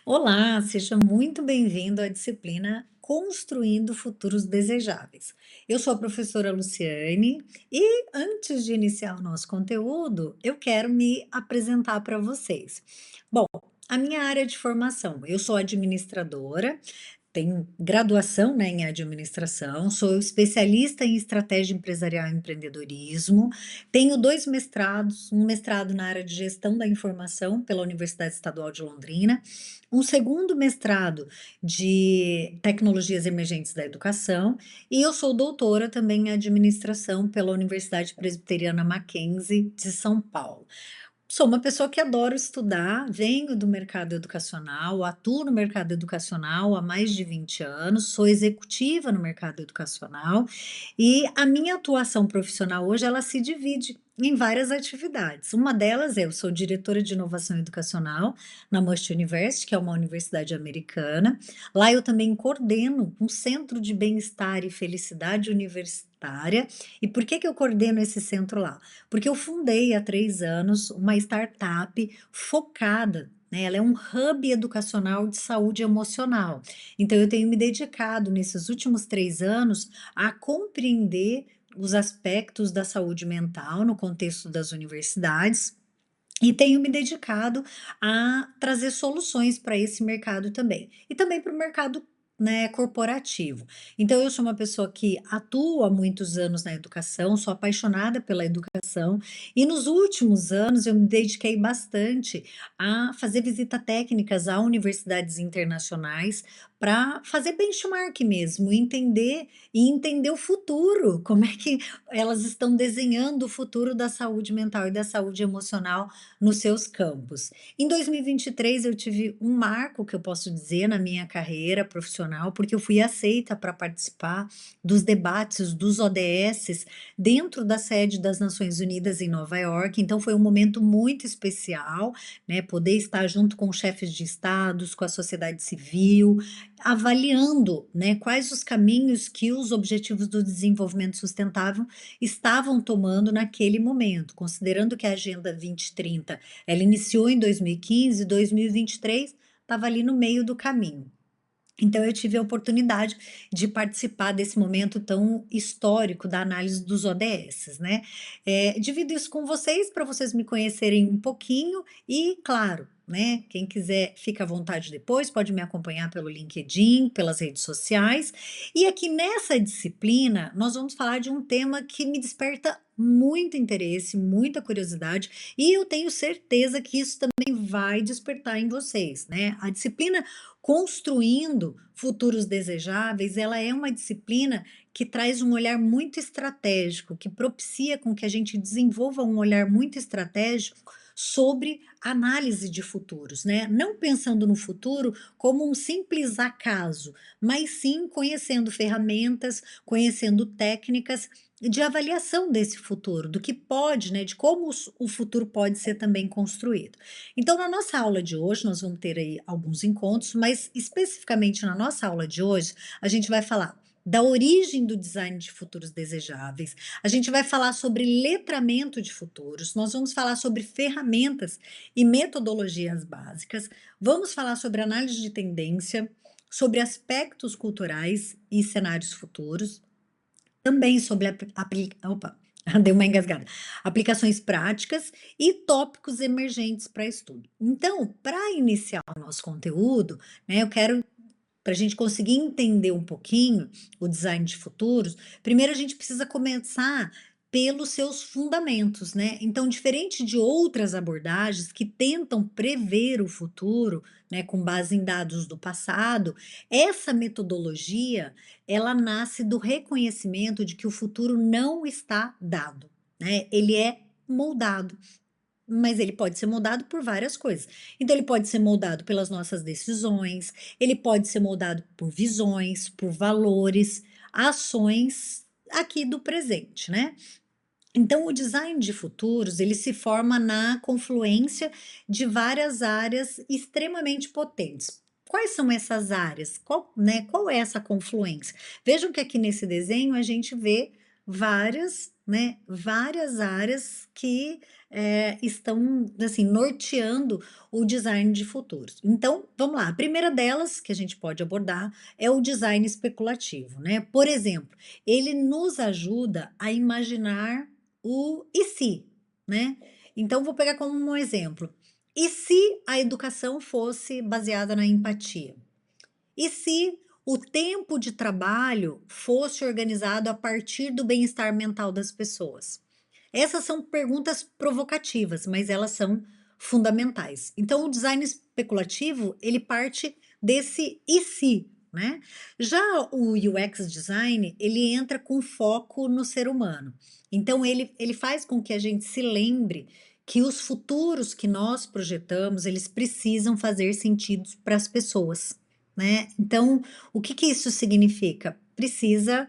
Olá, seja muito bem-vindo à disciplina Construindo Futuros Desejáveis. Eu sou a professora Luciane e antes de iniciar o nosso conteúdo, eu quero me apresentar para vocês. Bom, a minha área de formação, eu sou administradora, tenho graduação, né, em administração, sou especialista em estratégia empresarial e empreendedorismo, tenho 2 mestrados, um mestrado na área de gestão da informação pela Universidade Estadual de Londrina, um segundo mestrado de tecnologias emergentes da educação, e eu sou doutora também em administração pela Universidade Presbiteriana Mackenzie de São Paulo. Sou uma pessoa que adoro estudar, venho do mercado educacional, atuo no mercado educacional há mais de 20 anos, sou executiva no mercado educacional e a minha atuação profissional hoje ela se divide em várias atividades. Uma delas eu sou diretora de inovação educacional na Must University, que é uma universidade americana. Lá eu também coordeno um centro de bem-estar e felicidade universitária. E por que eu coordeno esse centro lá? Porque eu fundei há 3 anos uma startup focada, né, ela é um hub educacional de saúde emocional. Então eu tenho me dedicado nesses últimos 3 anos a compreender os aspectos da saúde mental no contexto das universidades e tenho me dedicado a trazer soluções para esse mercado também. E também para o mercado, né, corporativo. Então eu sou uma pessoa que atua há muitos anos na educação, sou apaixonada pela educação e nos últimos anos eu me dediquei bastante a fazer visita técnicas a universidades internacionais para fazer benchmark mesmo, entender o futuro, como é que elas estão desenhando o futuro da saúde mental e da saúde emocional nos seus campos. Em 2023 eu tive um marco que eu posso dizer na minha carreira profissional, porque eu fui aceita para participar dos debates dos ODS dentro da sede das Nações Unidas em Nova York, então foi um momento muito especial, né, poder estar junto com chefes de estados, com a sociedade civil, avaliando, né, quais os caminhos que os objetivos do desenvolvimento sustentável estavam tomando naquele momento, considerando que a Agenda 2030, ela iniciou em 2015, 2023 estava ali no meio do caminho. Então eu tive a oportunidade de participar desse momento tão histórico da análise dos ODS, né. Divido isso com vocês para vocês me conhecerem um pouquinho e claro, né, quem quiser fica à vontade depois, pode me acompanhar pelo LinkedIn, pelas redes sociais. E aqui nessa disciplina, nós vamos falar de um tema que me desperta muito interesse, muita curiosidade, e eu tenho certeza que isso também vai despertar em vocês, né. A disciplina Construindo Futuros Desejáveis, ela é uma disciplina que traz um olhar muito estratégico, que propicia com que a gente desenvolva um olhar muito estratégico sobre análise de futuros, né? Não pensando no futuro como um simples acaso, mas sim conhecendo ferramentas, conhecendo técnicas de avaliação desse futuro, do que pode, né, de como o futuro pode ser também construído. Então, na nossa aula de hoje, nós vamos ter aí alguns encontros, mas especificamente na nossa aula de hoje, a gente vai falar da origem do design de futuros desejáveis, a gente vai falar sobre letramento de futuros, nós vamos falar sobre ferramentas e metodologias básicas, vamos falar sobre análise de tendência, sobre aspectos culturais e cenários futuros, também sobre opa, dei uma engasgada. Aplicações práticas e tópicos emergentes para estudo. Então, para iniciar o nosso conteúdo, né, eu quero para a gente conseguir entender um pouquinho o design de futuros, primeiro a gente precisa começar pelos seus fundamentos, né. Então, diferente de outras abordagens que tentam prever o futuro, né, com base em dados do passado, essa metodologia, ela nasce do reconhecimento de que o futuro não está dado, né, ele é moldado. Mas ele pode ser moldado por várias coisas. Então ele pode ser moldado pelas nossas decisões, ele pode ser moldado por visões, por valores, ações aqui do presente, né. Então o design de futuros, ele se forma na confluência de várias áreas extremamente potentes. Quais são essas áreas? Qual é essa confluência? Vejam que aqui nesse desenho a gente vê várias né, várias áreas que, estão, assim, norteando o design de futuros. Então, vamos lá, a primeira delas que a gente pode abordar é o design especulativo, né. Por exemplo, ele nos ajuda a imaginar o "e se", né. Então vou pegar como um exemplo, e se a educação fosse baseada na empatia? E se o tempo de trabalho fosse organizado a partir do bem-estar mental das pessoas? Essas são perguntas provocativas, mas elas são fundamentais. Então, o design especulativo, ele parte desse "e se", né? Já o UX design, ele entra com foco no ser humano. Então, ele faz com que a gente se lembre que os futuros que nós projetamos, eles precisam fazer sentido para as pessoas, né? Então, o que que isso significa? Precisa,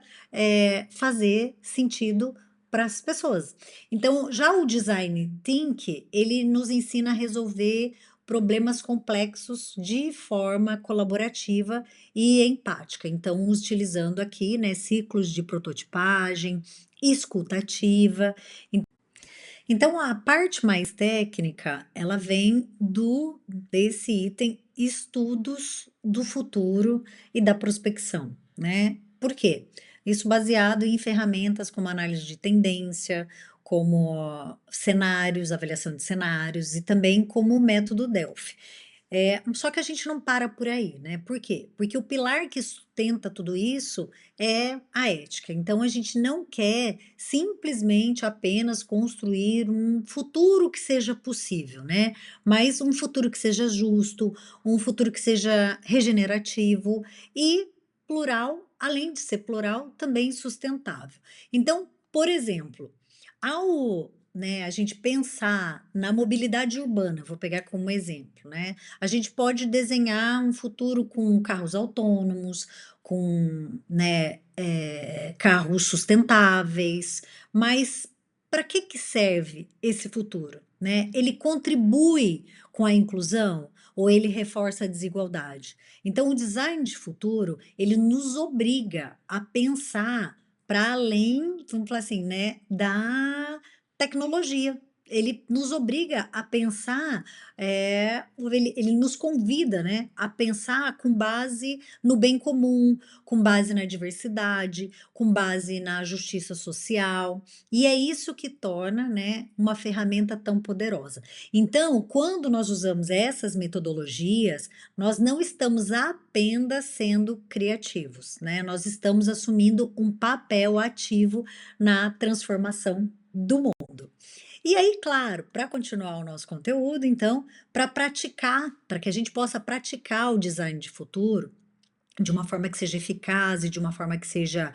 fazer sentido para as pessoas. Então, já o design thinking, ele nos ensina a resolver problemas complexos de forma colaborativa e empática. Então, utilizando aqui, né, ciclos de prototipagem, escuta ativa. Então, a parte mais técnica, ela vem do desse item estudos do futuro e da prospecção, né. Por quê? Isso baseado em ferramentas como análise de tendência, como cenários, avaliação de cenários e também como o método Delphi. Só que a gente não para por aí, né, por quê? Porque o pilar que sustenta tudo isso é a ética, então a gente não quer simplesmente apenas construir um futuro que seja possível, né, mas um futuro que seja justo, um futuro que seja regenerativo e plural, além de ser plural, também sustentável. Então, por exemplo, ao, né, a gente pensar na mobilidade urbana, vou pegar como exemplo, né, a gente pode desenhar um futuro com carros autônomos, com, né, carros sustentáveis, mas para que que serve esse futuro, né? Ele contribui com a inclusão ou ele reforça a desigualdade? Então, o design de futuro, ele nos obriga a pensar para além, vamos falar assim, né, da tecnologia. Ele nos obriga a pensar, ele nos convida, né, a pensar com base no bem comum, com base na diversidade, com base na justiça social, e é isso que torna, né, uma ferramenta tão poderosa. Então, quando nós usamos essas metodologias, nós não estamos apenas sendo criativos, né, nós estamos assumindo um papel ativo na transformação do mundo. E aí, claro, para continuar o nosso conteúdo, então, para praticar, para que a gente possa praticar o design de futuro de uma forma que seja eficaz e de uma forma que seja,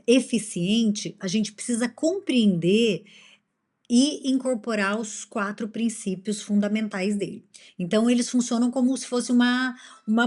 eficiente, a gente precisa compreender e incorporar os 4 princípios fundamentais dele. Então eles funcionam como se fosse uma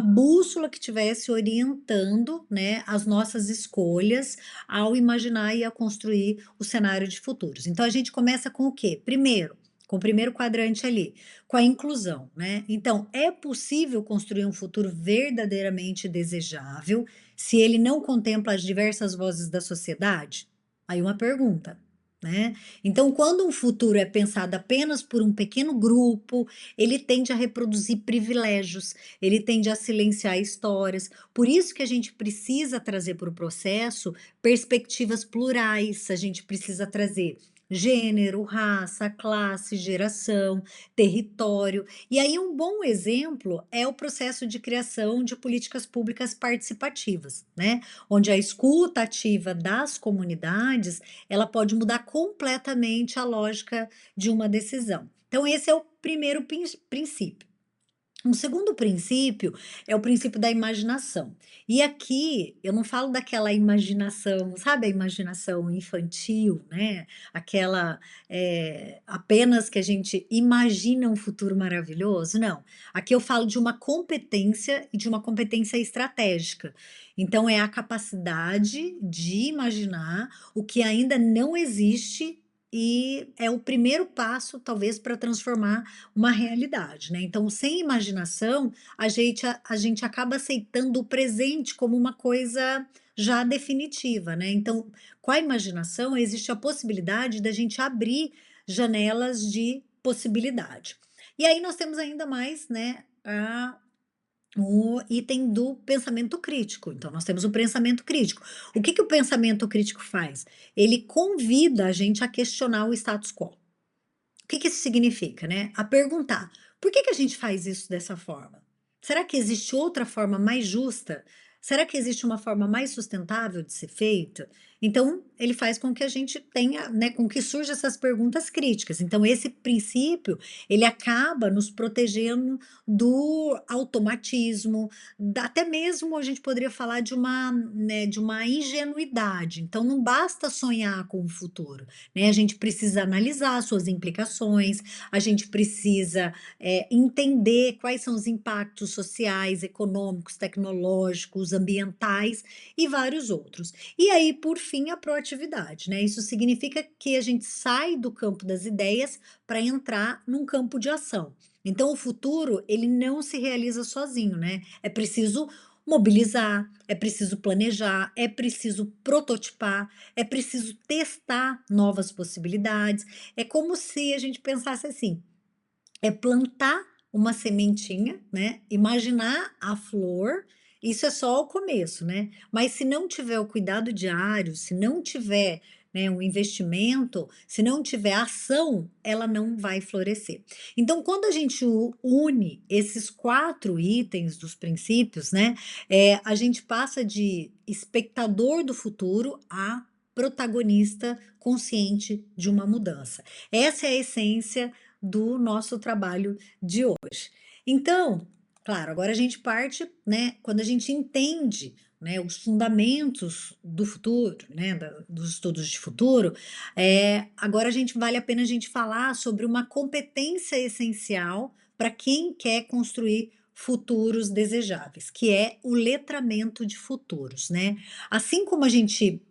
bússola que estivesse orientando, né, as nossas escolhas ao imaginar e a construir o cenário de futuros. Então a gente começa com o quê? Primeiro, com o primeiro quadrante ali, com a inclusão, né. Então, é possível construir um futuro verdadeiramente desejável se ele não contempla as diversas vozes da sociedade? Aí uma pergunta, né. Então, quando um futuro é pensado apenas por um pequeno grupo, ele tende a reproduzir privilégios, ele tende a silenciar histórias. Por isso que a gente precisa trazer para o processo perspectivas plurais, a gente precisa trazer gênero, raça, classe, geração, território. E aí, um bom exemplo é o processo de criação de políticas públicas participativas, né? Onde a escuta ativa das comunidades ela pode mudar completamente a lógica de uma decisão. Então, esse é o primeiro princípio. Um segundo princípio é o princípio da imaginação. E aqui eu não falo daquela imaginação, sabe, a imaginação infantil, né? Aquela apenas que a gente imagina um futuro maravilhoso. Não. Aqui eu falo de uma competência e de uma competência estratégica. Então, é a capacidade de imaginar o que ainda não existe e é o primeiro passo, talvez, para transformar uma realidade, né. Então, sem imaginação, a gente acaba aceitando o presente como uma coisa já definitiva, né. Então, com a imaginação existe a possibilidade da gente abrir janelas de possibilidade. E aí nós temos ainda mais, né, o item do pensamento crítico. Então, nós temos o pensamento crítico. O que que o pensamento crítico faz? Ele convida a gente a questionar o status quo. O que que isso significa, né? A perguntar: por que que a gente faz isso dessa forma? Será que existe outra forma mais justa? Será que existe uma forma mais sustentável de ser feita? Então, ele faz com que a gente tenha, né, com que surjam essas perguntas críticas. Então, esse princípio, ele acaba nos protegendo do automatismo, até mesmo a gente poderia falar de uma, né, de uma ingenuidade. Então, não basta sonhar com o futuro, né? A gente precisa analisar suas implicações, a gente precisa entender quais são os impactos sociais, econômicos, tecnológicos, ambientais e vários outros. E aí, por fim, a proatividade, né? Isso significa que a gente sai do campo das ideias para entrar num campo de ação. Então, o futuro, ele não se realiza sozinho, né? É preciso mobilizar, é preciso planejar, é preciso prototipar, é preciso testar novas possibilidades. É como se a gente pensasse assim: é plantar uma sementinha, né, imaginar a flor, isso é só o começo, né, mas se não tiver o cuidado diário, se não tiver, né, um investimento, se não tiver ação, ela não vai florescer. Então, quando a gente une esses 4 itens dos princípios, né, a gente passa de espectador do futuro a protagonista consciente de uma mudança. Essa é a essência do nosso trabalho de hoje. Então, claro, agora a gente parte, né, quando a gente entende, né, os fundamentos do futuro, né, dos estudos de futuro, agora a gente vale a pena a gente falar sobre uma competência essencial para quem quer construir futuros desejáveis, que é o letramento de futuros, né? Assim como a gente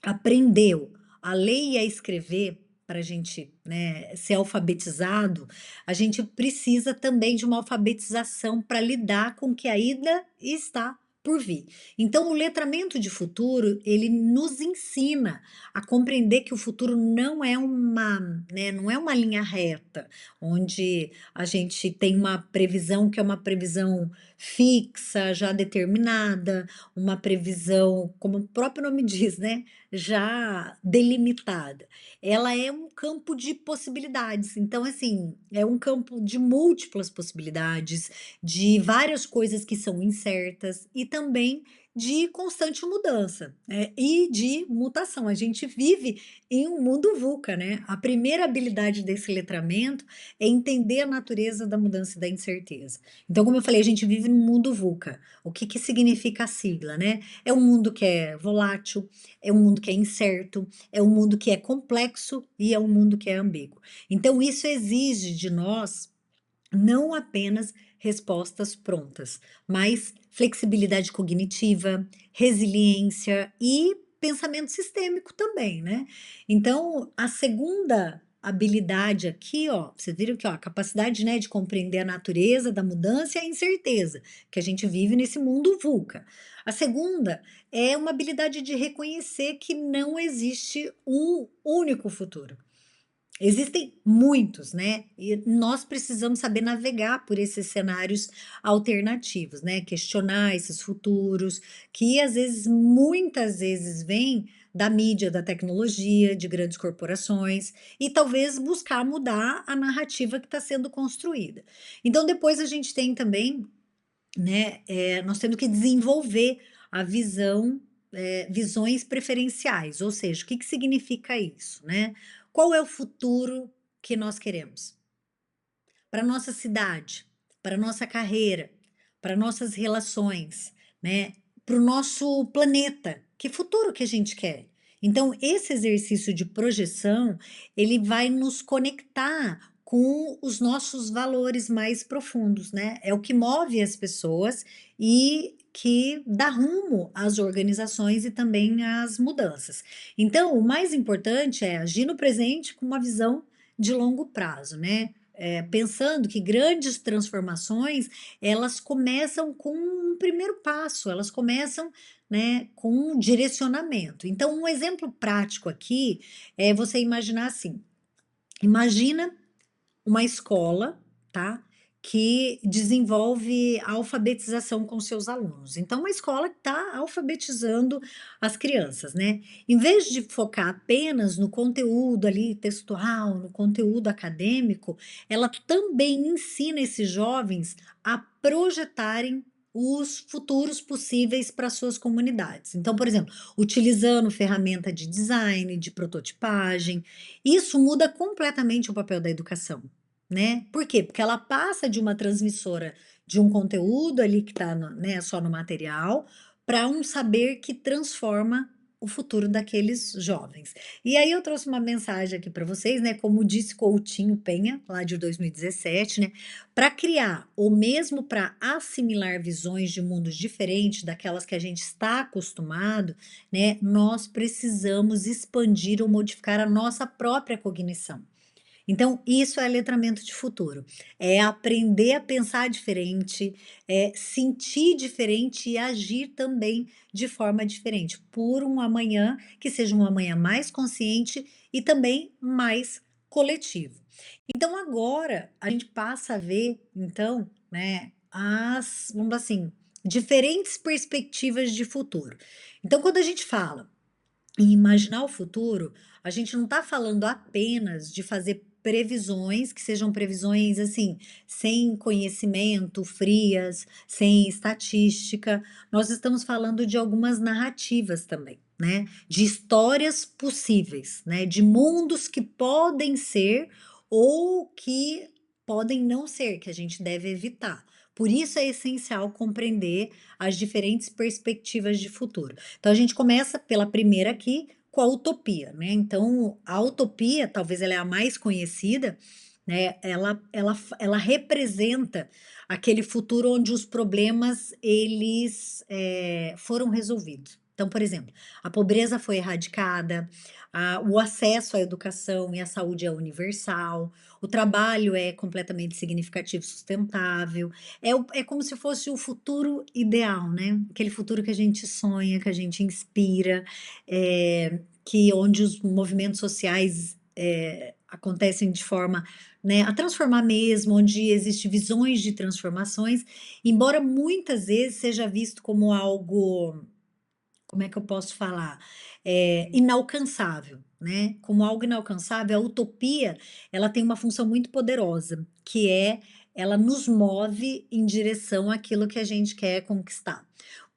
aprendeu a ler e a escrever para a gente, né, ser alfabetizado, a gente precisa também de uma alfabetização para lidar com o que ainda está por vir. Então, o letramento de futuro, ele nos ensina a compreender que o futuro não é uma, né, não é uma linha reta, onde a gente tem uma previsão que é uma previsão fixa, já determinada, uma previsão, como o próprio nome diz, né, já delimitada. Ela é um campo de possibilidades. Então, assim, é um campo de múltiplas possibilidades, de várias coisas que são incertas e também de constante mudança, e de mutação. A gente vive em um mundo VUCA, né? A primeira habilidade desse letramento é entender a natureza da mudança e da incerteza. Então, como eu falei, a gente vive num mundo VUCA. O que que significa a sigla, né? É um mundo que é volátil, é um mundo que é incerto, é um mundo que é complexo e é um mundo que é ambíguo. Então, isso exige de nós não apenas respostas prontas, mas flexibilidade cognitiva, resiliência e pensamento sistêmico também, né? Então, a segunda habilidade aqui, ó, vocês viram que ó, a capacidade, né, de compreender a natureza da mudança e a incerteza, que a gente vive nesse mundo VUCA. A segunda é uma habilidade de reconhecer que não existe um único futuro. Existem muitos, né, e nós precisamos saber navegar por esses cenários alternativos, né, questionar esses futuros, que às vezes, muitas vezes vêm da mídia, da tecnologia, de grandes corporações, e talvez buscar mudar a narrativa que está sendo construída. Então depois a gente tem também, né, nós temos que desenvolver a visão, visões preferenciais, ou seja, o que que significa isso, né? Qual é o futuro que nós queremos? Para nossa cidade, para nossa carreira, para nossas relações, né? Para o nosso planeta. Que futuro que a gente quer? Então, esse exercício de projeção, ele vai nos conectar com os nossos valores mais profundos, né? É o que move as pessoas e que dá rumo às organizações e também às mudanças. Então, o mais importante é agir no presente com uma visão de longo prazo, né? pensando que grandes transformações, elas começam com um primeiro passo, elas começam, né, com um direcionamento. Então, um exemplo prático aqui é você imaginar assim: imagina uma escola, tá, que desenvolve a alfabetização com seus alunos. Então, uma escola que está alfabetizando as crianças, né. Em vez de focar apenas no conteúdo ali textual, no conteúdo acadêmico, ela também ensina esses jovens a projetarem os futuros possíveis para suas comunidades. Então, por exemplo, utilizando ferramenta de design, de prototipagem, isso muda completamente o papel da educação, né. Por quê? Porque ela passa de uma transmissora de um conteúdo ali que está, né, só no material, para um saber que transforma o futuro daqueles jovens. E aí eu trouxe uma mensagem aqui para vocês, né, como disse Coutinho Penha, lá de 2017, né, para criar ou mesmo para assimilar visões de mundos diferentes daquelas que a gente está acostumado, né, nós precisamos expandir ou modificar a nossa própria cognição. Então, isso é letramento de futuro. É aprender a pensar diferente, é sentir diferente e agir também de forma diferente, por um amanhã que seja um amanhã mais consciente e também mais coletivo. Então, agora a gente passa a ver, então, né, vamos assim, diferentes perspectivas de futuro. Então, quando a gente fala e imaginar o futuro, a gente não está falando apenas de fazer previsões que sejam previsões assim, sem conhecimento, frias, sem estatística. Nós estamos falando de algumas narrativas também, né? De histórias possíveis, né? De mundos que podem ser ou que podem não ser, que a gente deve evitar. Por isso é essencial compreender as diferentes perspectivas de futuro. Então a gente começa pela primeira aqui, com a utopia, né. Então a utopia, talvez ela é a mais conhecida, né, ela representa aquele futuro onde os problemas eles, foram resolvidos. Então, por exemplo, a pobreza foi erradicada, o acesso à educação e à saúde é universal, o trabalho é completamente significativo e sustentável, é como se fosse o futuro ideal, né, aquele futuro que a gente sonha, que a gente inspira, que onde os movimentos sociais, acontecem de forma, né, a transformar mesmo, onde existe visões de transformações, embora muitas vezes seja visto como algo, como é que eu posso falar? Inalcançável, né, como algo inalcançável, a utopia, ela tem uma função muito poderosa, que é, ela nos move em direção àquilo que a gente quer conquistar.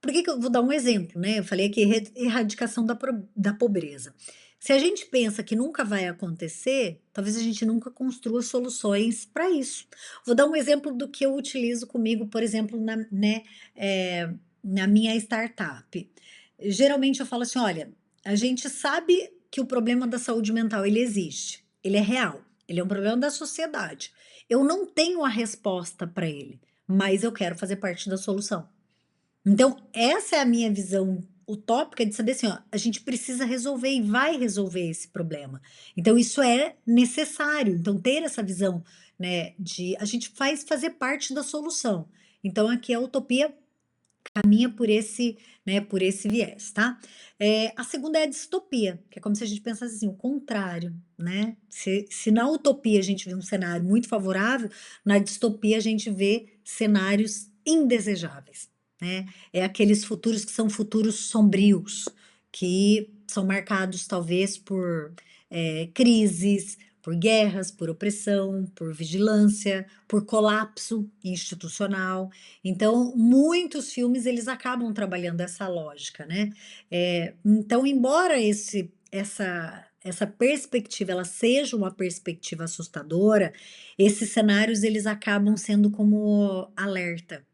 Por que que eu vou dar um exemplo, né, eu falei aqui erradicação da pobreza. Se a gente pensa que nunca vai acontecer, talvez a gente nunca construa soluções para isso. Vou dar um exemplo do que eu utilizo comigo, por exemplo, na minha startup. Geralmente eu falo assim: "Olha, a gente sabe que o problema da saúde mental ele existe, ele é real, ele é um problema da sociedade. Eu não tenho a resposta para ele, mas eu quero fazer parte da solução". Então, essa é a minha visão utópica de saber assim, ó, a gente precisa resolver e vai resolver esse problema. Então, isso é necessário. Então, ter essa visão, né, de a gente faz fazer parte da solução. Então, aqui a utopia caminha por esse, né, por esse viés, tá? A segunda é a distopia, que é como se a gente pensasse assim, o contrário, né? Se na utopia a gente vê um cenário muito favorável, na distopia a gente vê cenários indesejáveis, né? É aqueles futuros que são futuros sombrios, que são marcados talvez por crises, por guerras, por opressão, por vigilância, por colapso institucional. Então, muitos filmes eles acabam trabalhando essa lógica, né. Então, embora essa perspectiva ela seja uma perspectiva assustadora, esses cenários eles acabam sendo como alerta,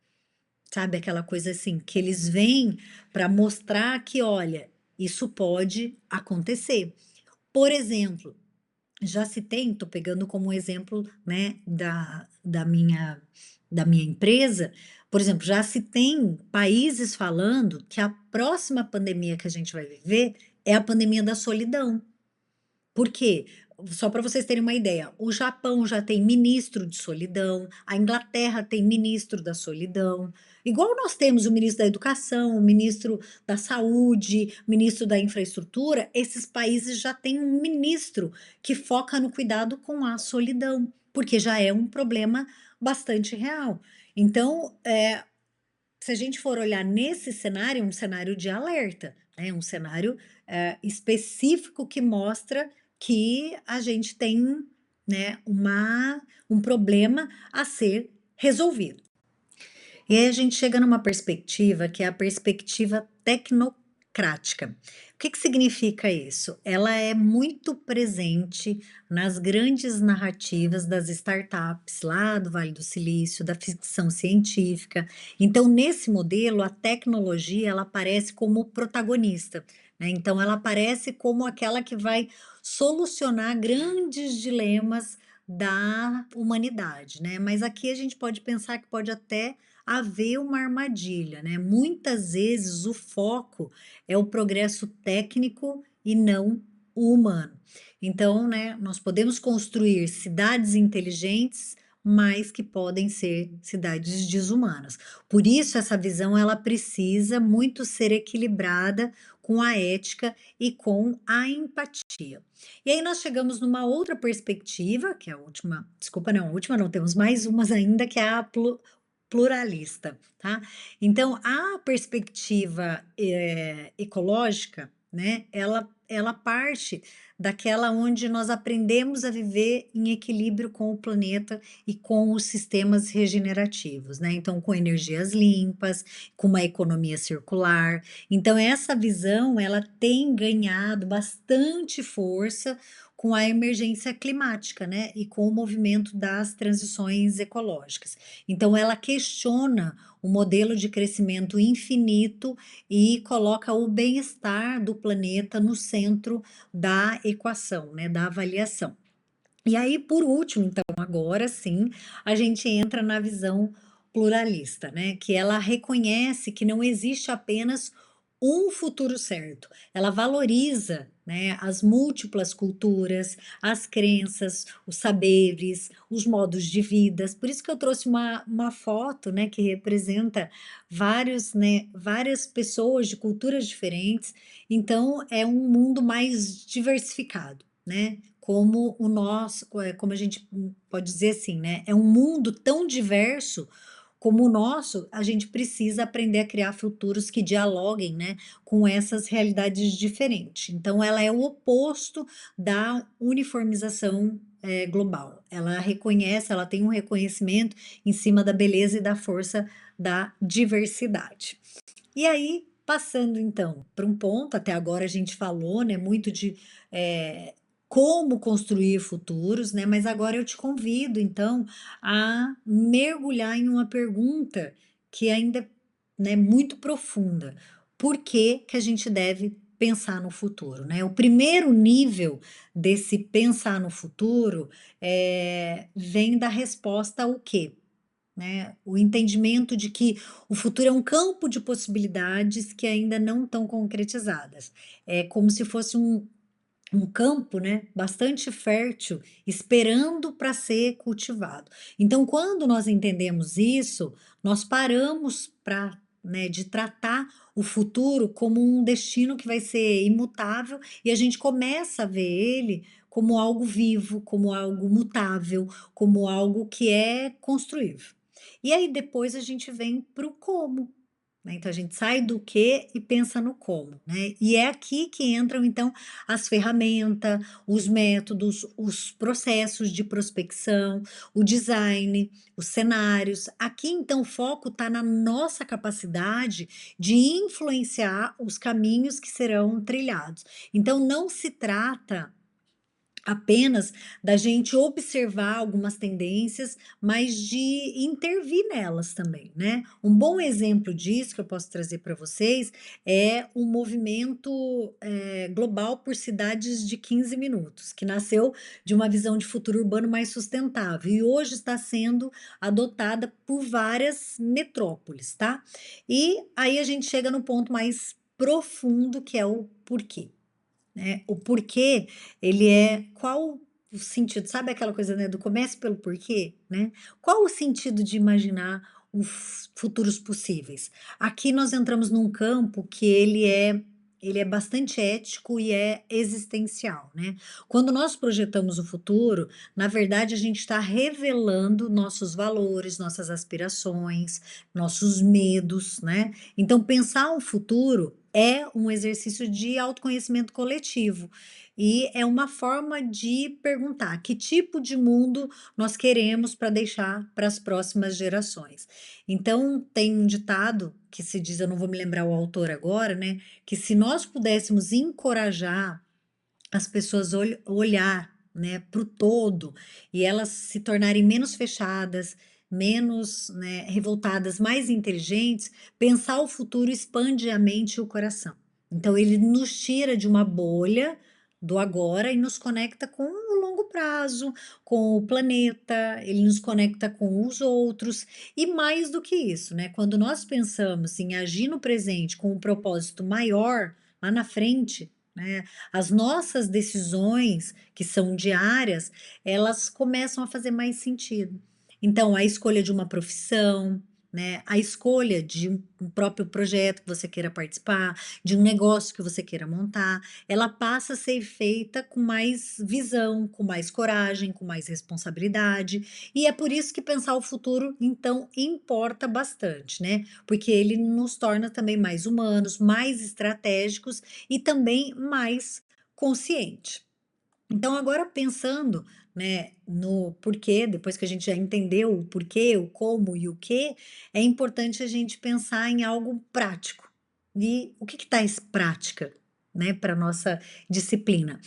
sabe, aquela coisa assim, que eles vêm para mostrar que: "Olha, isso pode acontecer". Por exemplo, já citei, estou pegando como exemplo, né, da minha empresa, por exemplo, já se tem países falando que a próxima pandemia que a gente vai viver é a pandemia da solidão. Por quê? Só para vocês terem uma ideia, o Japão já tem ministro de solidão, a Inglaterra tem ministro da solidão, igual nós temos o ministro da educação, o ministro da saúde, o ministro da infraestrutura, esses países já têm um ministro que foca no cuidado com a solidão, porque já é um problema bastante real. Então, se a gente for olhar nesse cenário, é um cenário de alerta, né, um cenário, específico que mostra que a gente tem, né, um problema a ser resolvido. E aí a gente chega numa perspectiva que é a perspectiva tecnocrática. O que que significa isso? Ela é muito presente nas grandes narrativas das startups lá do Vale do Silício, da ficção científica. Então, nesse modelo, a tecnologia ela aparece como protagonista, né? Então, ela aparece como aquela que vai solucionar grandes dilemas da humanidade, né? Mas aqui a gente pode pensar que pode até haver uma armadilha, né? Muitas vezes o foco é o progresso técnico e não o humano. Então, né, nós podemos construir cidades inteligentes, mas que podem ser cidades desumanas. Por isso, essa visão ela precisa muito ser equilibrada com a ética e com a empatia. E aí nós chegamos numa outra perspectiva, que é a última, desculpa, não, a última não, temos mais umas ainda, que é a pluralista, tá. Então a perspectiva, ecológica, né, ela parte daquela onde nós aprendemos a viver em equilíbrio com o planeta e com os sistemas regenerativos, né, então com energias limpas, com uma economia circular. Então essa visão ela tem ganhado bastante força com a emergência climática, né, e com o movimento das transições ecológicas. Então ela questiona o modelo de crescimento infinito e coloca o bem-estar do planeta no centro da equação, né, da avaliação. E aí, por último, então, agora sim, a gente entra na visão pluralista, né, que ela reconhece que não existe apenas um futuro certo. Ela valoriza, né, as múltiplas culturas, as crenças, os saberes, os modos de vidas. Por isso que eu trouxe uma foto, né, que representa vários, né, várias pessoas de culturas diferentes. Então, é um mundo mais diversificado, né? Como o nosso, como a gente pode dizer assim, né? É um mundo tão diverso como o nosso, a gente precisa aprender a criar futuros que dialoguem, né, com essas realidades diferentes. Então, ela é o oposto da uniformização, global. Ela reconhece, ela tem um reconhecimento em cima da beleza e da força da diversidade. E aí, passando então para um ponto, até agora a gente falou, né, muito de como construir futuros, né? Mas agora eu te convido então a mergulhar em uma pergunta que ainda é, né, muito profunda. Por que que a gente deve pensar no futuro, né? O primeiro nível desse pensar no futuro vem da resposta ao quê? Né, o entendimento de que o futuro é um campo de possibilidades que ainda não estão concretizadas. É como se fosse um campo, né, bastante fértil, esperando para ser cultivado. Então, quando nós entendemos isso, nós paramos para, né, de tratar o futuro como um destino que vai ser imutável e a gente começa a ver ele como algo vivo, como algo mutável, como algo que é construível. E aí depois a gente vem para o como, né, então a gente sai do que e pensa no como, né, e é aqui que entram então as ferramentas, os métodos, os processos de prospecção, o design, os cenários. Aqui então o foco está na nossa capacidade de influenciar os caminhos que serão trilhados. Então não se trata apenas da gente observar algumas tendências, mas de intervir nelas também, né. Um bom exemplo disso que eu posso trazer para vocês é o movimento, global por cidades de 15 minutos, que nasceu de uma visão de futuro urbano mais sustentável e hoje está sendo adotada por várias metrópoles, tá. E aí a gente chega no ponto mais profundo que é o porquê. né. O porquê, ele é qual o sentido, sabe aquela coisa, né, do comece pelo porquê, né. Qual o sentido de imaginar futuros possíveis? Aqui nós entramos num campo que ele é bastante ético e é existencial, né. Quando nós projetamos o futuro, na verdade a gente está revelando nossos valores, nossas aspirações, nossos medos, né. Então pensar o futuro é um exercício de autoconhecimento coletivo e é uma forma de perguntar que tipo de mundo nós queremos para deixar para as próximas gerações. Então, tem um ditado que se diz, eu não vou me lembrar o autor agora, né, que se nós pudéssemos encorajar as pessoas olhar, né, para o todo e elas se tornarem menos fechadas, menos, né, revoltadas, mais inteligentes, pensar o futuro expande a mente e o coração. Então ele nos tira de uma bolha do agora e nos conecta com o longo prazo, com o planeta, ele nos conecta com os outros e mais do que isso, né, quando nós pensamos em agir no presente com um propósito maior, lá na frente, né, as nossas decisões, que são diárias, elas começam a fazer mais sentido. Então, a escolha de uma profissão, né, a escolha de um próprio projeto que você queira participar, de um negócio que você queira montar, ela passa a ser feita com mais visão, com mais coragem, com mais responsabilidade. E é por isso que pensar o futuro, então, importa bastante, né? Porque ele nos torna também mais humanos, mais estratégicos e também mais consciente. Então agora pensando, né, no porquê, depois que a gente já entendeu o porquê, o como e o que, é importante a gente pensar em algo prático. E o que que traz prática, né, para nossa disciplina?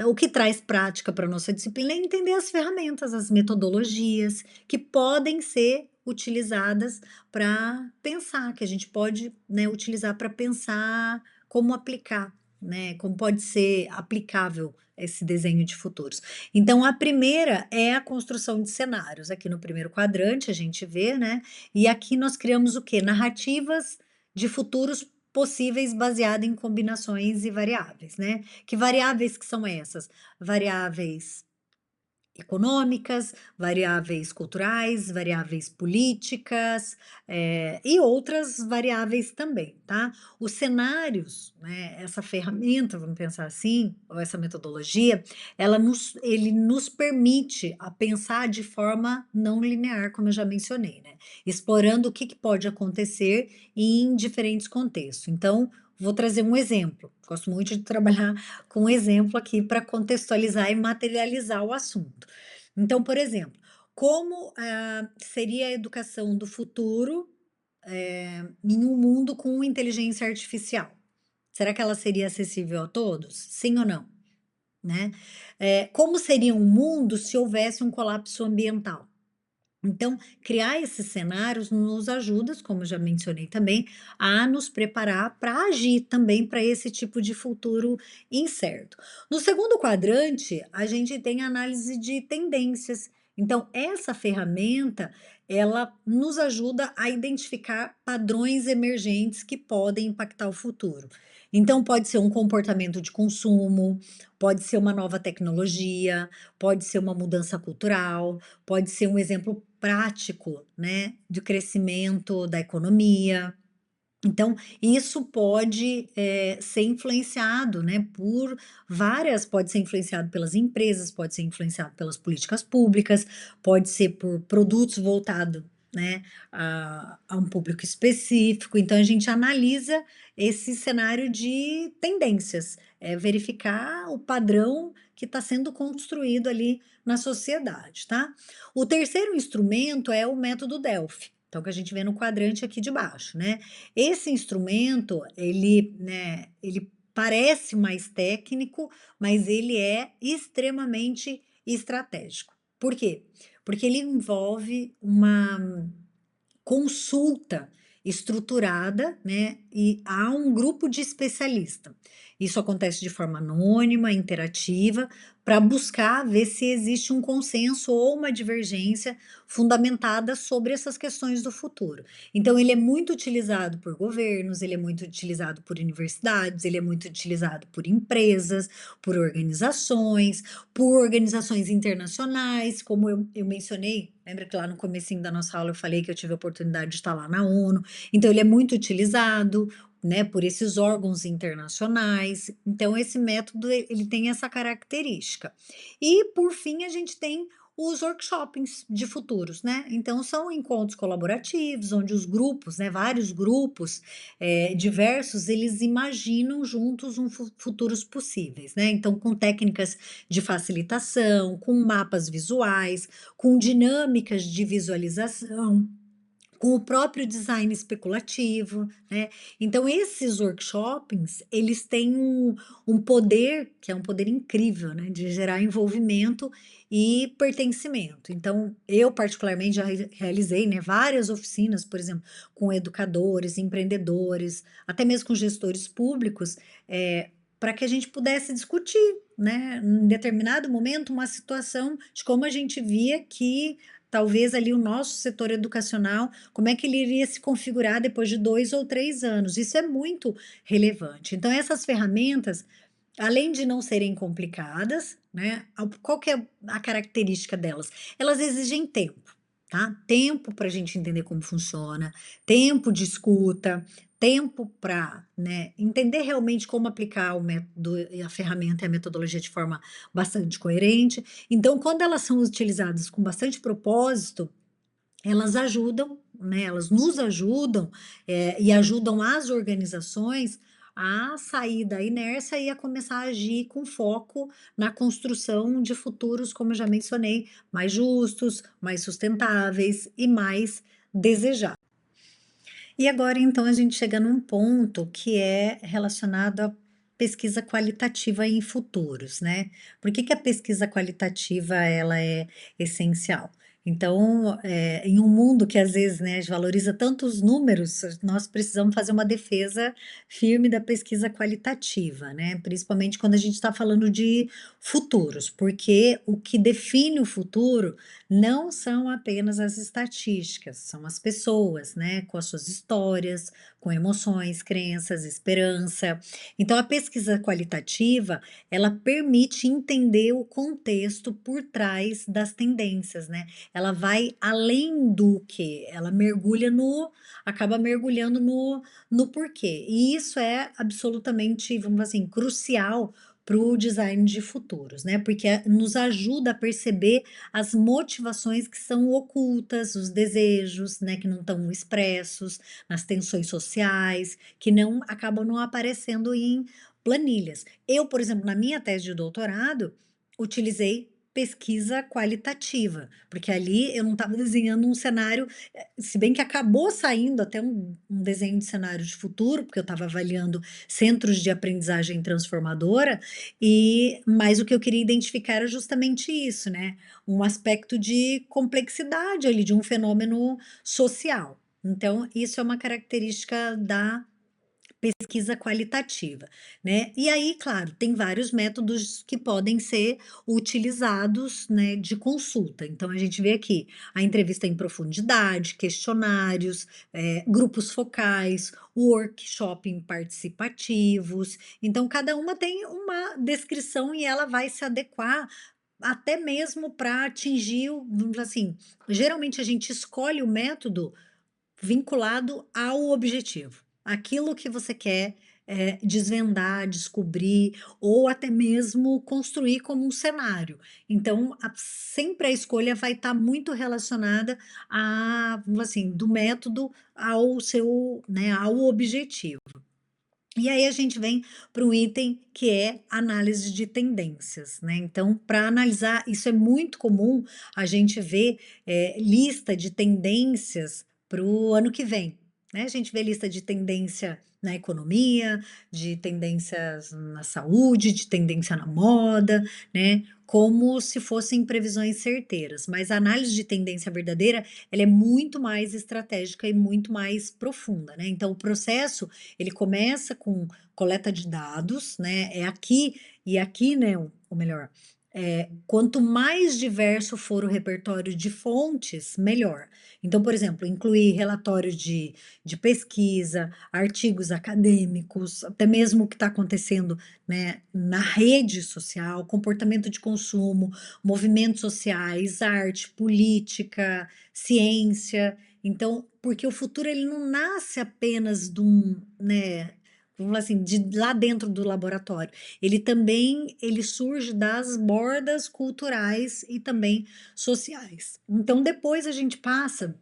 O que traz prática para nossa disciplina é entender as ferramentas, as metodologias que podem ser utilizadas para pensar, que a gente pode, né, utilizar para pensar como aplicar, né, como pode ser aplicável esse desenho de futuros. Então, a primeira é a construção de cenários. Aqui no primeiro quadrante a gente vê, né? E aqui nós criamos o quê? Narrativas de futuros possíveis baseada em combinações e variáveis, né? Que variáveis que são essas? Variáveis econômicas, variáveis culturais, variáveis políticas, e outras variáveis também, tá. Os cenários, né, essa ferramenta, vamos pensar assim, ou essa metodologia, ele nos permite a pensar de forma não linear, como eu já mencionei, né, explorando o que que pode acontecer em diferentes contextos. Então, vou trazer um exemplo, gosto muito de trabalhar com um exemplo aqui para contextualizar e materializar o assunto. Então, por exemplo, como, seria a educação do futuro, em um mundo com inteligência artificial? Será que ela seria acessível a todos? Sim ou não, né? Como seria um mundo se houvesse um colapso ambiental? Então, criar esses cenários nos ajuda, como eu já mencionei também, a nos preparar para agir também para esse tipo de futuro incerto. No segundo quadrante, a gente tem a análise de tendências. Então, essa ferramenta, ela nos ajuda a identificar padrões emergentes que podem impactar o futuro. Então, pode ser um comportamento de consumo, pode ser uma nova tecnologia, pode ser uma mudança cultural, pode ser um exemplo prático, né, de crescimento da economia. Então, isso pode, ser influenciado, né, por pode ser influenciado pelas empresas, pode ser influenciado pelas políticas públicas, pode ser por produtos voltado, né, a um público específico. Então a gente analisa esse cenário de tendências, verificar o padrão que está sendo construído ali na sociedade, tá. O terceiro instrumento é o método Delphi, então que a gente vê no quadrante aqui de baixo, né. Esse instrumento, ele, né, ele parece mais técnico, mas ele é extremamente estratégico. Por quê? Porque ele envolve uma consulta estruturada, né, e há um grupo de especialista. Isso acontece de forma anônima, interativa, para buscar ver se existe um consenso ou uma divergência fundamentada sobre essas questões do futuro. Então, ele é muito utilizado por governos, ele é muito utilizado por universidades, ele é muito utilizado por empresas, por organizações internacionais, como eu mencionei, lembra que lá no comecinho da nossa aula eu falei que eu tive a oportunidade de estar lá na ONU, então ele é muito utilizado, né, por esses órgãos internacionais, então esse método ele tem essa característica. E por fim a gente tem os workshops de futuros, né, então são encontros colaborativos, onde os grupos, né, vários grupos, diversos, eles imaginam juntos futuros possíveis, né, então com técnicas de facilitação, com mapas visuais, com dinâmicas de visualização, com o próprio design especulativo, né. Então esses workshops, eles têm um poder, que é um poder incrível, né, de gerar envolvimento e pertencimento. Então eu particularmente já realizei, né, várias oficinas, por exemplo, com educadores, empreendedores, até mesmo com gestores públicos, para que a gente pudesse discutir, né, em determinado momento, uma situação de como a gente via que talvez ali o nosso setor educacional, como é que ele iria se configurar depois de 2 ou 3 anos. Isso é muito relevante. Então essas ferramentas, além de não serem complicadas, né, qual que é a característica delas? Elas exigem tempo, tá? Tempo para a gente entender como funciona, tempo de escuta, tempo para, né, entender realmente como aplicar o método e a ferramenta e a metodologia de forma bastante coerente. Então, quando elas são utilizadas com bastante propósito, elas ajudam, né, elas nos ajudam, e ajudam as organizações a sair da inércia e a começar a agir com foco na construção de futuros, como eu já mencionei, mais justos, mais sustentáveis e mais desejáveis. E agora, então, a gente chega num ponto que é relacionado à pesquisa qualitativa em futuros, né. Por que que a pesquisa qualitativa ela é essencial? Então, em um mundo que às vezes, né, valoriza tantos números, nós precisamos fazer uma defesa firme da pesquisa qualitativa, né, principalmente quando a gente está falando de futuros, porque o que define o futuro não são apenas as estatísticas, são as pessoas, né, com as suas histórias, com emoções, crenças, esperança. Então, a pesquisa qualitativa, ela permite entender o contexto por trás das tendências, né? Ela vai além do que, ela mergulha acaba mergulhando no porquê. E isso é absolutamente, vamos dizer assim, crucial para o design de futuros, né? Porque nos ajuda a perceber as motivações que são ocultas, os desejos, né, que não estão expressos, nas tensões sociais, que não acabam não aparecendo em planilhas. Eu, por exemplo, na minha tese de doutorado, utilizei pesquisa qualitativa, porque ali eu não estava desenhando um cenário, se bem que acabou saindo até um desenho de cenário de futuro, porque eu estava avaliando centros de aprendizagem transformadora, mas o que eu queria identificar era justamente isso, né, um aspecto de complexidade ali, de um fenômeno social. Então, isso é uma característica da pesquisa qualitativa, né. E aí, claro, tem vários métodos que podem ser utilizados, né, de consulta. Então a gente vê aqui a entrevista em profundidade, questionários, grupos focais, workshop participativos. Então cada uma tem uma descrição e ela vai se adequar até mesmo para atingir vamos dizer assim, geralmente a gente escolhe o método vinculado ao objetivo. Aquilo que você quer, desvendar, descobrir ou até mesmo construir como um cenário. Então, sempre a escolha vai estar muito relacionada vamos assim, do método ao seu, né, ao objetivo. E aí a gente vem para um item que é análise de tendências, né. Então, para analisar isso é muito comum a gente ver, lista de tendências para o ano que vem. né, a gente vê lista de tendência na economia, de tendências na saúde, de tendência na moda, né, como se fossem previsões certeiras, mas a análise de tendência verdadeira, ela é muito mais estratégica e muito mais profunda, né, então o processo, ele começa com coleta de dados, né, é aqui e aqui, né, o melhor, quanto mais diverso for o repertório de fontes, melhor. Então, por exemplo, incluir relatórios de pesquisa, artigos acadêmicos, até mesmo o que está acontecendo, né, na rede social, comportamento de consumo, movimentos sociais, arte, política, ciência. Então, porque o futuro ele não nasce apenas de um, né, vamos falar assim, de lá dentro do laboratório. Ele também ele surge das bordas culturais e também sociais. Então, depois a gente passa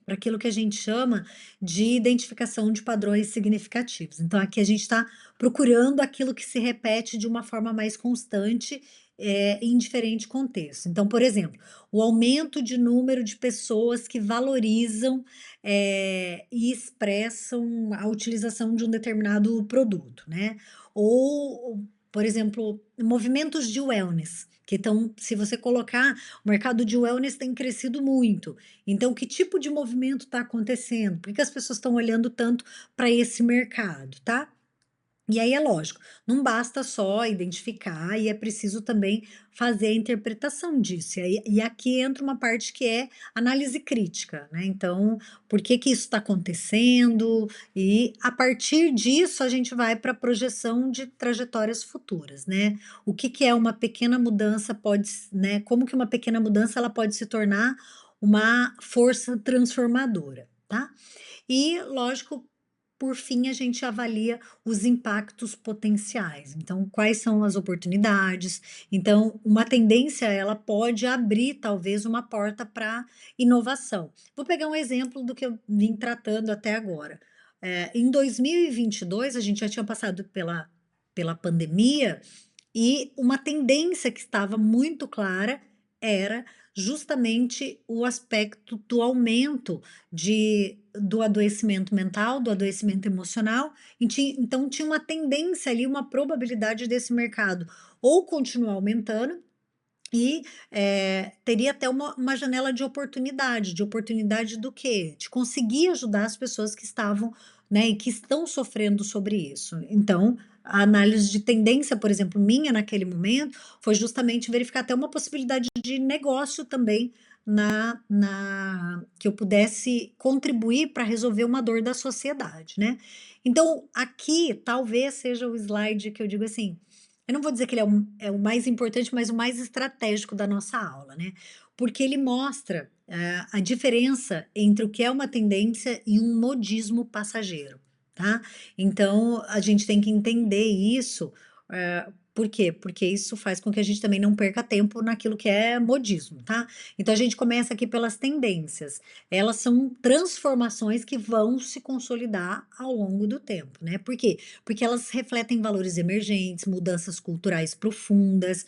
para aquilo que a gente chama de identificação de padrões significativos. Então, aqui a gente está procurando aquilo que se repete de uma forma mais constante, em diferente contexto. Então, por exemplo, o aumento de número de pessoas que valorizam, e expressam a utilização de um determinado produto, né? Ou, por exemplo, movimentos de wellness, que estão, se você colocar, o mercado de wellness tem crescido muito. Então, que tipo de movimento está acontecendo? Por que as pessoas estão olhando tanto para esse mercado, tá? E aí é lógico, não basta só identificar e é preciso também fazer a interpretação disso. E aqui entra uma parte que é análise crítica, né? Então, por que que isso está acontecendo? E a partir disso a gente vai para a projeção de trajetórias futuras, né? O que que é uma pequena mudança né? Como que uma pequena mudança ela pode se tornar uma força transformadora, tá? E, lógico, por fim, a gente avalia os impactos potenciais. Então, quais são as oportunidades? Então, uma tendência, ela pode abrir, talvez, uma porta para inovação. Vou pegar um exemplo do que eu vim tratando até agora. Em 2022, a gente já tinha passado pela pandemia e uma tendência que estava muito clara era justamente o aspecto do aumento do adoecimento mental, do adoecimento emocional, então tinha uma tendência ali, uma probabilidade desse mercado ou continuar aumentando e, teria até uma janela de oportunidade do quê? De conseguir ajudar as pessoas que estavam, né, e que estão sofrendo sobre isso. Então, a análise de tendência, por exemplo, minha naquele momento, foi justamente verificar até uma possibilidade de negócio também na que eu pudesse contribuir para resolver uma dor da sociedade, né. Então, aqui talvez seja o slide que eu digo assim, eu não vou dizer que ele é o mais importante, mas o mais estratégico da nossa aula, né, porque ele mostra, a diferença entre o que é uma tendência e um modismo passageiro, tá. Então a gente tem que entender isso, por quê? Porque isso faz com que a gente também não perca tempo naquilo que é modismo, tá. Então a gente começa aqui pelas tendências, elas são transformações que vão se consolidar ao longo do tempo, né. Por quê? Porque elas refletem valores emergentes, mudanças culturais profundas,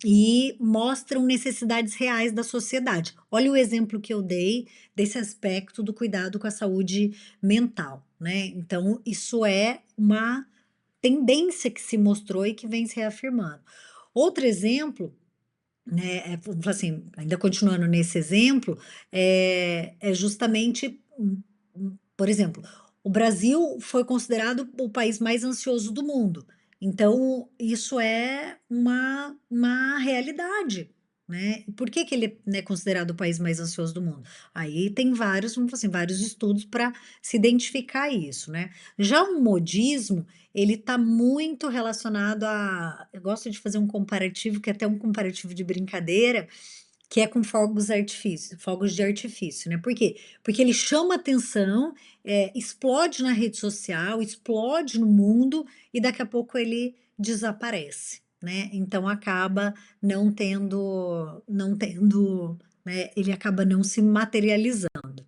e mostram necessidades reais da sociedade. Olha o exemplo que eu dei desse aspecto do cuidado com a saúde mental, né. Então isso é uma tendência que se mostrou e que vem se reafirmando. Outro exemplo, né, vamos falar assim, ainda continuando nesse exemplo, é justamente, por exemplo, o Brasil foi considerado o país mais ansioso do mundo, então isso é uma realidade, né. E por que que ele é, né, considerado o país mais ansioso do mundo? Aí tem vários, vamos falar assim, vários estudos para se identificar isso, né. Já o modismo, ele está muito relacionado a eu gosto de fazer um comparativo, que é até um comparativo de brincadeira, que é com fogos de artifício, né. Por quê? Porque ele chama atenção, explode na rede social, explode no mundo e daqui a pouco ele desaparece, né. Então acaba não tendo, né, ele acaba não se materializando.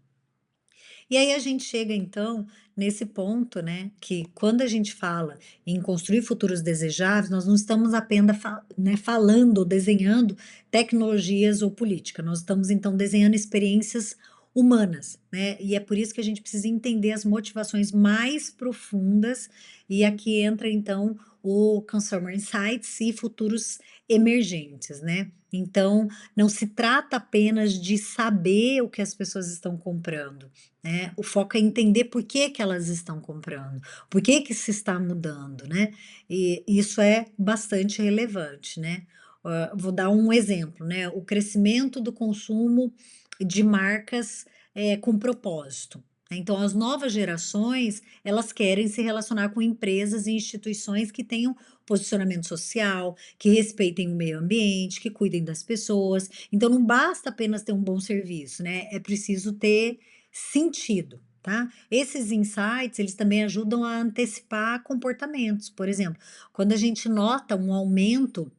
E aí a gente chega então nesse ponto, né, que quando a gente fala em construir futuros desejáveis, nós não estamos apenas né, falando ou desenhando tecnologias ou política, nós estamos então desenhando experiências humanas, né, e é por isso que a gente precisa entender as motivações mais profundas, e aqui entra então o Consumer Insights e futuros emergentes, né. Então, não se trata apenas de saber o que as pessoas estão comprando, né, o foco é entender por que que elas estão comprando, por que que se está mudando, né, e isso é bastante relevante, né. Vou dar um exemplo, né, o crescimento do consumo de marcas, com propósito. Então as novas gerações, elas querem se relacionar com empresas e instituições que tenham posicionamento social, que respeitem o meio ambiente, que cuidem das pessoas. Então não basta apenas ter um bom serviço, né, é preciso ter sentido, tá. Esses insights, eles também ajudam a antecipar comportamentos. Por exemplo, quando a gente nota um aumento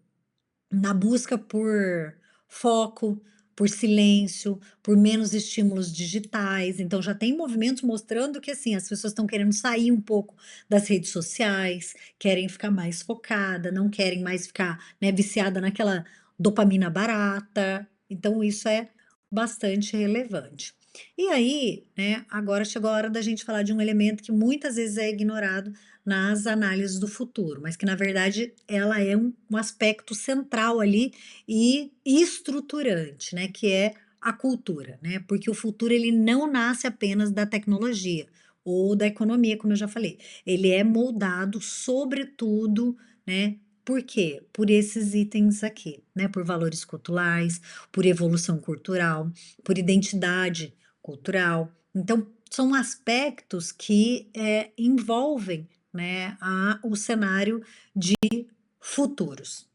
na busca por foco, por silêncio, por menos estímulos digitais. Então já tem movimentos mostrando que, assim, as pessoas estão querendo sair um pouco das redes sociais, querem ficar mais focada, não querem mais ficar, né, viciada naquela dopamina barata. Então isso é bastante relevante. E aí, né, agora chegou a hora da gente falar de um elemento que muitas vezes é ignorado nas análises do futuro, mas que na verdade ela é um aspecto central ali e estruturante, né, que é a cultura, né, porque o futuro ele não nasce apenas da tecnologia ou da economia, como eu já falei, ele é moldado sobretudo, né, por quê? Por esses itens aqui, né, por valores culturais, por evolução cultural, por identidade cultural. Então, são aspectos que, envolvem, né, o cenário de futuros.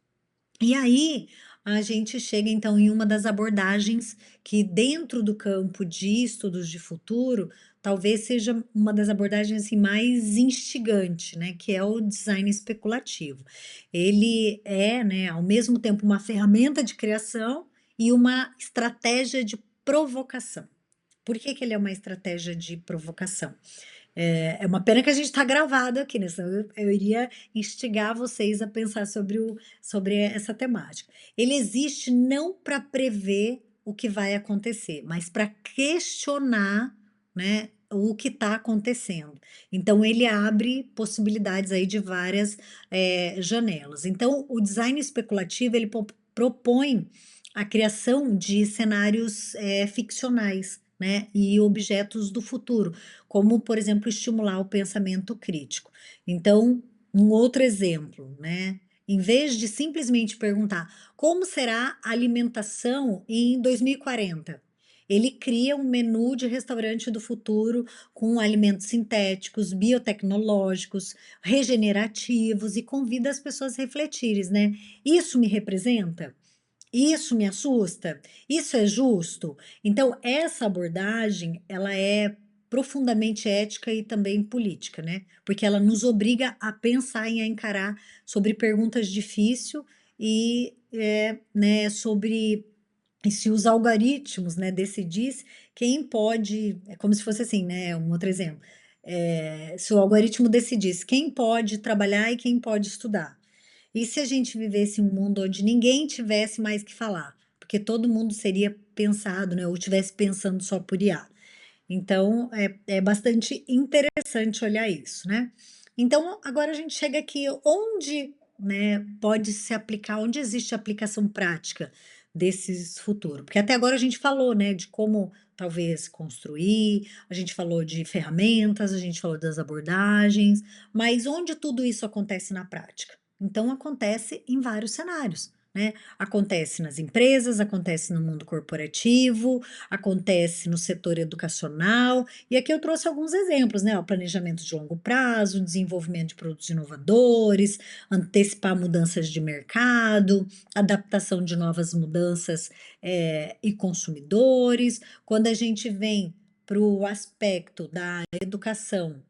E aí, a gente chega então em uma das abordagens que dentro do campo de estudos de futuro, talvez seja uma das abordagens, assim, mais instigante, né, que é o design especulativo. Ele é, né, ao mesmo tempo uma ferramenta de criação e uma estratégia de provocação. Por que que ele é uma estratégia de provocação? É uma pena que a gente está gravado aqui, né, senão eu iria instigar vocês a pensar sobre essa temática. Ele existe não para prever o que vai acontecer, mas para questionar, né, o que está acontecendo. Então ele abre possibilidades aí de várias, janelas. Então o design especulativo ele propõe a criação de cenários, ficcionais, né, e objetos do futuro, como, por exemplo, estimular o pensamento crítico. Então, um outro exemplo, né, em vez de simplesmente perguntar: "Como será a alimentação em 2040?", ele cria um menu de restaurante do futuro com alimentos sintéticos, biotecnológicos, regenerativos e convida as pessoas a refletirem, né: "Isso me representa? Isso me assusta? Isso é justo?". Então essa abordagem, ela é profundamente ética e também política, né, porque ela nos obriga a pensar e a encarar sobre perguntas difícil e, né, sobre e se os algoritmos, né, decidisse quem pode é como se fosse assim, né, um outro exemplo, se o algoritmo decidisse quem pode trabalhar e quem pode estudar. E se a gente vivesse em um mundo onde ninguém tivesse mais que falar? Porque todo mundo seria pensado, né, ou estivesse pensando só por IA. Então é bastante interessante olhar isso, né. Então agora a gente chega aqui onde, né, pode se aplicar, onde existe aplicação prática desses futuro, porque até agora a gente falou, né, de como talvez construir, a gente falou de ferramentas, a gente falou das abordagens, mas onde tudo isso acontece na prática? Então acontece em vários cenários, né, acontece nas empresas, acontece no mundo corporativo, acontece no setor educacional, e aqui eu trouxe alguns exemplos, né, o planejamento de longo prazo, desenvolvimento de produtos inovadores, antecipar mudanças de mercado, adaptação de novas mudanças, e consumidores. Quando a gente vem para o aspecto da educação,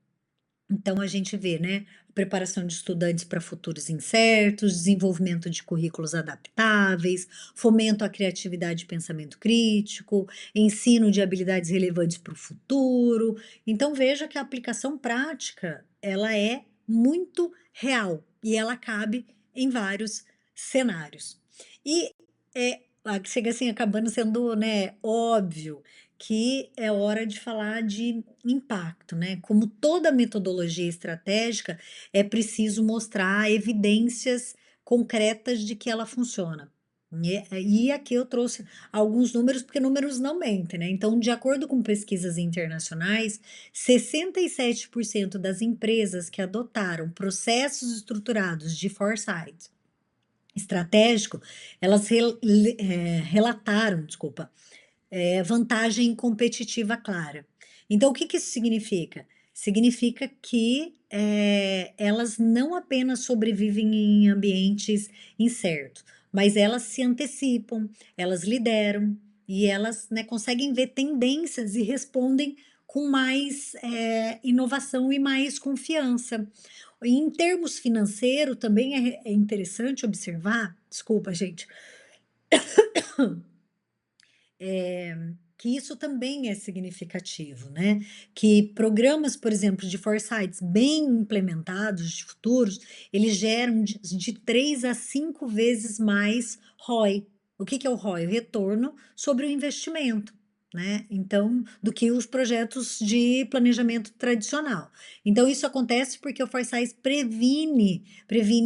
então a gente vê, né, preparação de estudantes para futuros incertos, desenvolvimento de currículos adaptáveis, fomento à criatividade e pensamento crítico, ensino de habilidades relevantes para o futuro. Então veja que a aplicação prática, ela é muito real e ela cabe em vários cenários. E, chega assim acabando sendo, né, óbvio que é hora de falar de impacto, né. Como toda metodologia estratégica, é preciso mostrar evidências concretas de que ela funciona. E aqui eu trouxe alguns números, porque números não mentem, né. Então, de acordo com pesquisas internacionais, 67% das empresas que adotaram processos estruturados de foresight estratégico, elas relataram, desculpa, vantagem competitiva clara. Então, o que que isso significa? Significa que, elas não apenas sobrevivem em ambientes incertos, mas elas se antecipam, elas lideram e elas, né, conseguem ver tendências e respondem com mais, inovação e mais confiança. Em termos financeiro, também é interessante observar, desculpa, gente, eh, que isso também é significativo, né, que programas, por exemplo, de foresights bem implementados, de futuros, eles geram de 3 a 5 vezes mais ROI. O que que é o ROI? O retorno sobre o investimento, né, então, do que os projetos de planejamento tradicional. Então isso acontece porque o foresight previne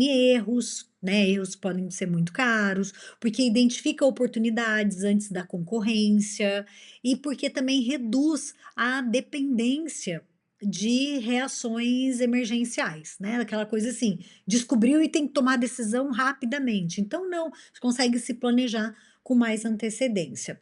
erros, né, erros podem ser muito caros, porque identifica oportunidades antes da concorrência e porque também reduz a dependência de reações emergenciais, né, aquela coisa assim, descobriu e tem que tomar decisão rapidamente. Então não, você consegue se planejar com mais antecedência.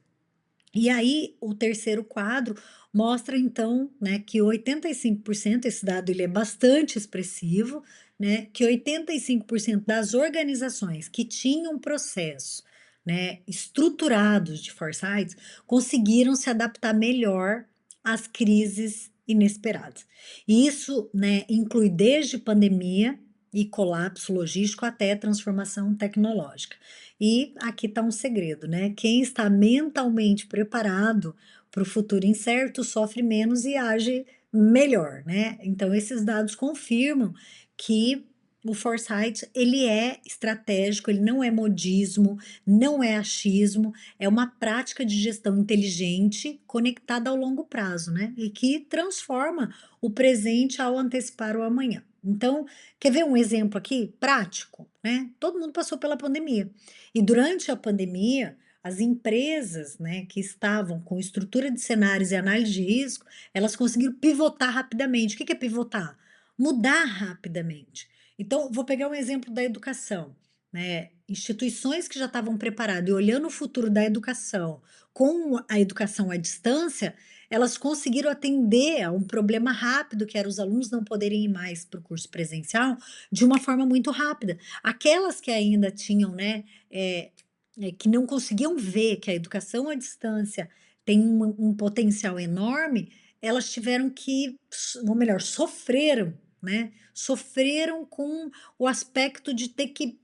E aí, o terceiro quadro mostra então, né, que 85%, esse dado ele é bastante expressivo, né, que 85% das organizações que tinham processo, né, estruturados de foresights, conseguiram se adaptar melhor às crises inesperadas. E isso, né, inclui desde pandemia e colapso logístico até transformação tecnológica. E aqui está um segredo, né? Quem está mentalmente preparado para o futuro incerto sofre menos e age melhor, né? Então, esses dados confirmam que o foresight ele é estratégico, ele não é modismo, não é achismo, é uma prática de gestão inteligente conectada ao longo prazo, né? E que transforma o presente ao antecipar o amanhã. Então, quer ver um exemplo aqui prático, né? Todo mundo passou pela pandemia. E durante a pandemia, as empresas, né, que estavam com estrutura de cenários e análise de risco, elas conseguiram pivotar rapidamente. O que que é pivotar? Mudar rapidamente. Então, vou pegar um exemplo da educação, né? Instituições que já estavam preparadas e olhando o futuro da educação, com a educação à distância, elas conseguiram atender a um problema rápido, que era os alunos não poderem ir mais para o curso presencial, de uma forma muito rápida. Aquelas que ainda tinham, né, que não conseguiam ver que a educação à distância tem um potencial enorme, elas tiveram que, ou melhor, sofreram, né? Sofreram com o aspecto de ter que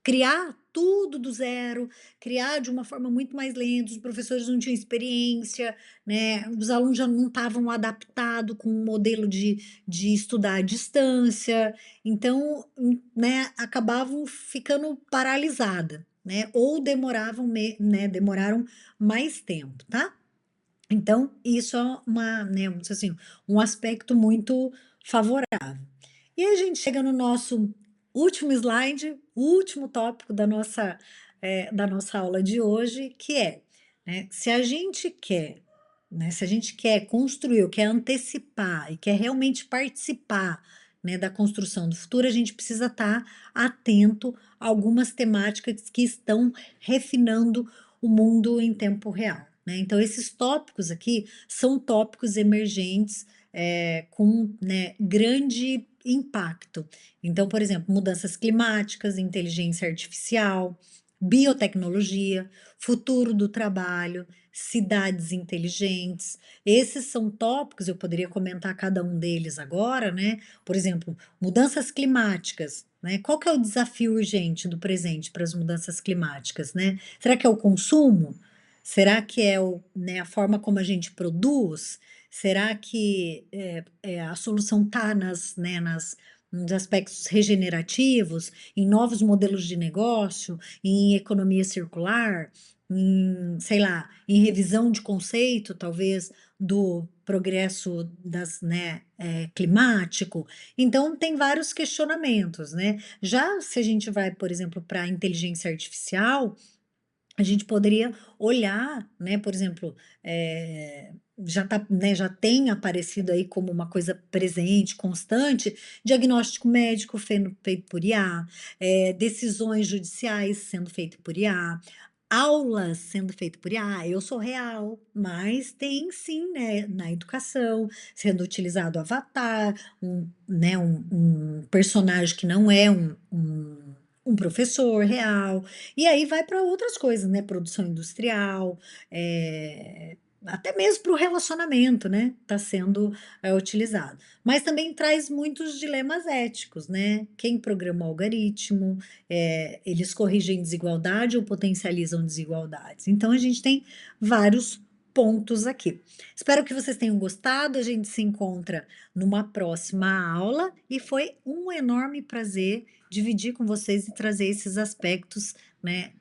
criar tudo do zero, criar de uma forma muito mais lenta, os professores não tinham experiência, né, os alunos já não estavam adaptados com o modelo de estudar à distância, então, né, acabavam ficando paralisada, né, ou demoraram mais tempo, tá. Então isso é uma, né, vamos dizer assim, um aspecto muito favorável. E aí a gente chega no nosso último slide, o último tópico da nossa aula de hoje, que é, né, se a gente quer, né, se a gente quer construir, ou quer antecipar e quer realmente participar, né, da construção do futuro, a gente precisa estar atento a algumas temáticas que estão refinando o mundo em tempo real, né. Então esses tópicos aqui são tópicos emergentes, com, né, grande impacto. Então, por exemplo, mudanças climáticas, inteligência artificial, biotecnologia, futuro do trabalho, cidades inteligentes. Esses são tópicos, eu poderia comentar cada um deles agora, né? Por exemplo, mudanças climáticas, né? Qual que é o desafio urgente do presente para as mudanças climáticas, né? Será que é o consumo? Será que é né, a forma como a gente produz? Será que a solução está nos aspectos regenerativos, em novos modelos de negócio, em economia circular? sei lá, em revisão de conceito, talvez, do progresso climático. Então tem vários questionamentos, né. Já se a gente vai, por exemplo, para a inteligência artificial, a gente poderia olhar, né, por exemplo, já tem aparecido aí como uma coisa presente, constante, diagnóstico médico feito por IA, decisões judiciais sendo feito por IA, aulas sendo feito por IA. Eu sou real, mas tem sim, né, na educação, sendo utilizado avatar, um personagem que não é um professor real. E aí vai para outras coisas, né, produção industrial, até mesmo para o relacionamento, né, está sendo, utilizado. Mas também traz muitos dilemas éticos, né, quem programa o algoritmo, eles corrigem desigualdade ou potencializam desigualdades? Então a gente tem vários pontos aqui. Espero que vocês tenham gostado, a gente se encontra numa próxima aula e foi um enorme prazer dividir com vocês e trazer esses aspectos, né,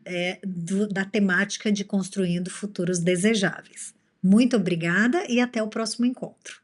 da temática de construindo futuros desejáveis. Muito obrigada e até o próximo encontro.